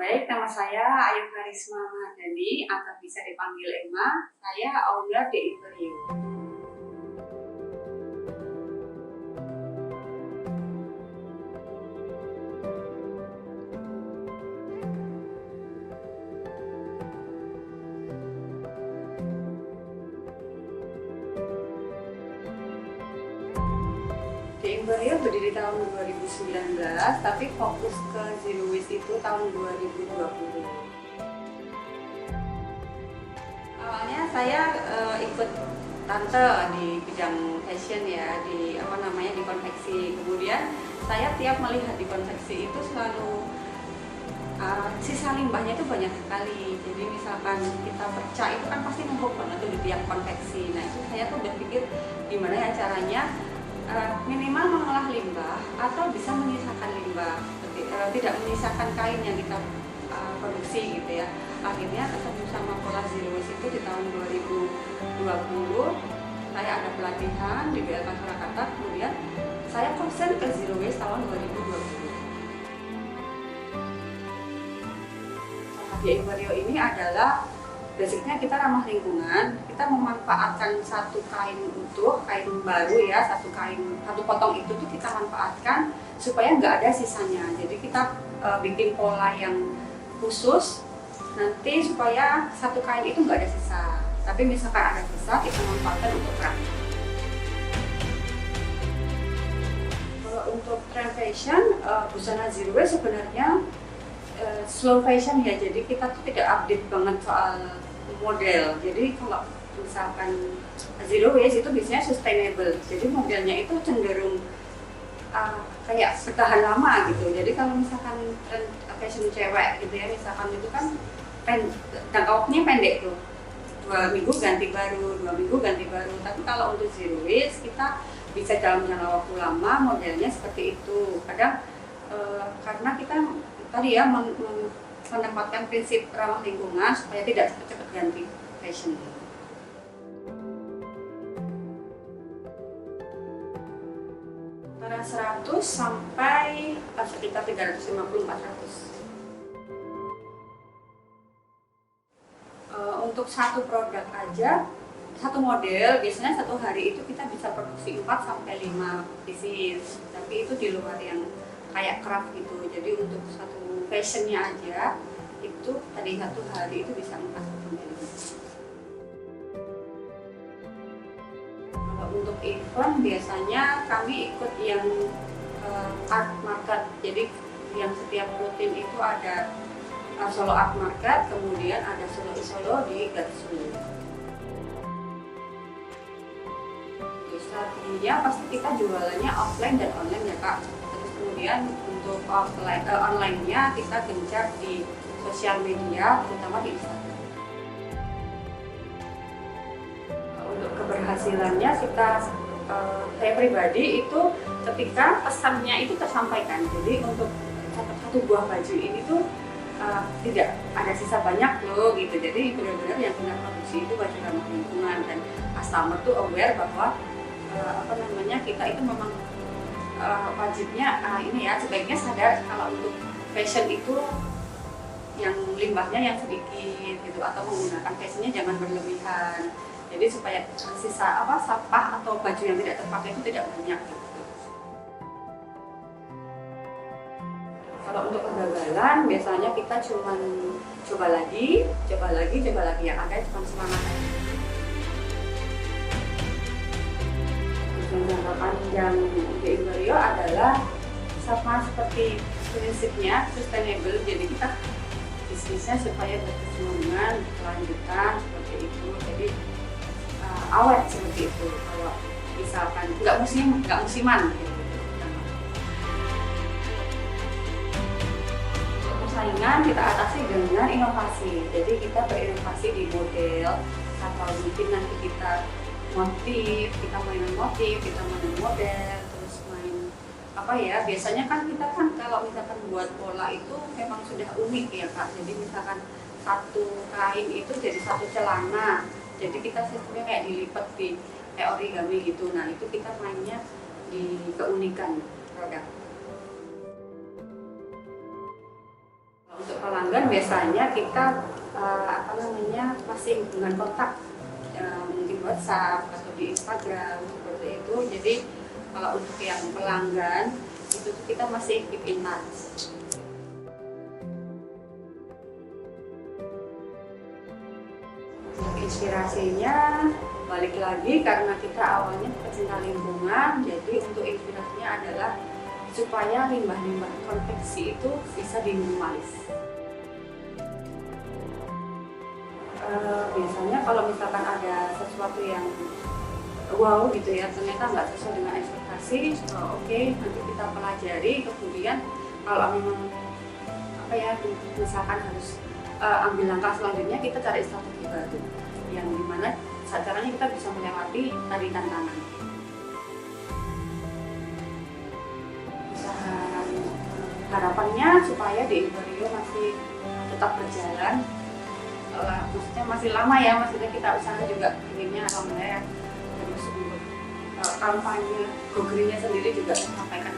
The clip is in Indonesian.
Baik, nama saya Ayu Karisma Mahardani atau bisa dipanggil Emma. Saya owner di Imperio. Di Imperio berdiri tahun 2019, tapi fokus ke Zero Waste itu tahun 2020. Awalnya saya ikut tante di bidang fashion ya, di di konveksi. Kemudian saya tiap melihat di konveksi itu selalu sisa limbahnya itu banyak sekali. Jadi misalkan kita bercak itu kan pasti numpuk banget tuh di tiap konveksi. Nah itu saya tuh udah pikir gimana ya caranya minimal mengolah limbah atau bisa menyisakan limbah, tidak menyisakan kain yang kita produksi gitu ya. Akhirnya ketemu sama pola Zero Waste itu di tahun 2020. Saya ada pelatihan di BLK Surakarta, kemudian saya konsen ke Zero Waste tahun 2020. Di Imperio ini adalah basicnya kita ramah lingkungan, kita memanfaatkan satu kain utuh, kain baru ya, satu potong itu tuh kita manfaatkan supaya nggak ada sisanya. Jadi kita bikin pola yang khusus nanti supaya satu kain itu nggak ada sisa. Tapi misalkan ada sisa, kita manfaatkan untuk kerah. Kalau untuk trend fashion, busana Zero Waste sebenarnya slow fashion ya, jadi kita tuh tidak update banget soal model. Jadi kalau misalkan Zero Waste itu biasanya sustainable, jadi modelnya itu cenderung kayak bertahan lama gitu. Jadi kalau misalkan trend fashion cewek gitu ya, misalkan itu kan jangka waktunya pendek tuh, 2 minggu ganti baru, 2 minggu ganti baru. Tapi kalau untuk Zero Waste kita bisa dalam jangka waktu lama, modelnya seperti itu. Kadang karena kita tadi ya menempatkan prinsip ramah lingkungan supaya tidak cepat-cepat ganti fashion. Antara 100 sampai sekitar 350-400. Untuk satu produk aja, satu model biasanya satu hari itu kita bisa produksi 4 sampai 5 pieces. Tapi itu di luar yang kayak craft gitu. Jadi untuk satu fashionnya aja itu tadi satu hari itu bisa 4 sampai 5. Kalau untuk event biasanya kami ikut yang art market. Jadi yang setiap rutin itu ada Solo Art Market, kemudian ada Solo Isolo di Gatsu. Strateginya pasti kita jualannya offline dan online ya Kak. Kemudian untuk online-nya kita gencar di sosial media, terutama di Instagram. Untuk keberhasilannya saya pribadi itu ketika pesannya itu tersampaikan. Jadi untuk satu buah baju ini tuh tidak ada sisa banyak loh gitu. Jadi benar-benar yang kita produksi itu baju ramah lingkungan dan customer tuh aware bahwa kita itu memang wajibnya ini ya, sebaiknya sadar kalau untuk fashion itu yang limbahnya yang sedikit gitu, atau menggunakan fashionnya jangan berlebihan. Jadi supaya sisa sampah atau baju yang tidak terpakai itu tidak banyak gitu. Kalau untuk kegagalan biasanya kita cuman coba lagi, yang ada cuma semangat aja. Jangka panjang di Imperio adalah sama seperti prinsipnya sustainable, jadi kita bisnisnya supaya berkesinambungan, berkelanjutan seperti itu. Jadi awet seperti itu. Kalau misalkan nggak musiman gitu. Persaingan kita atasi dengan inovasi. Jadi kita berinovasi di model, atau mungkin nanti kita mainan motif, kita mainin model, terus main biasanya kan kita kalau misalkan buat pola itu memang sudah unik ya Kak. Jadi misalkan satu kain itu jadi satu celana, jadi kita sistemnya kayak dilipat kayak origami gitu. Nah itu kita mainnya di keunikan produk. Untuk pelanggan biasanya kita masih hubungan kontak, mungkin WhatsApp atau di Instagram seperti itu. Jadi kalau untuk yang pelanggan itu kita masih keep in touch. Untuk inspirasinya balik lagi karena kita awalnya pecinta lingkungan, jadi untuk inspirasinya adalah supaya limbah-limbah konveksi itu bisa diminimalis. Biasanya kalau misalkan ada sesuatu yang wow gitu ya, ternyata nggak sesuai dengan ekspektasi, oke, nanti kita pelajari, kemudian kalau memang misalkan harus ambil langkah selanjutnya, kita cari strategi baru yang dimana caranya kita bisa melewati tadi tantangan. Harapannya supaya di Imperio masih tetap berjalan, maksudnya masih lama ya, maksudnya kita usaha juga inginnya alhamdulillah ya, terus untuk kampanye Go Green-nya sendiri juga sampaikan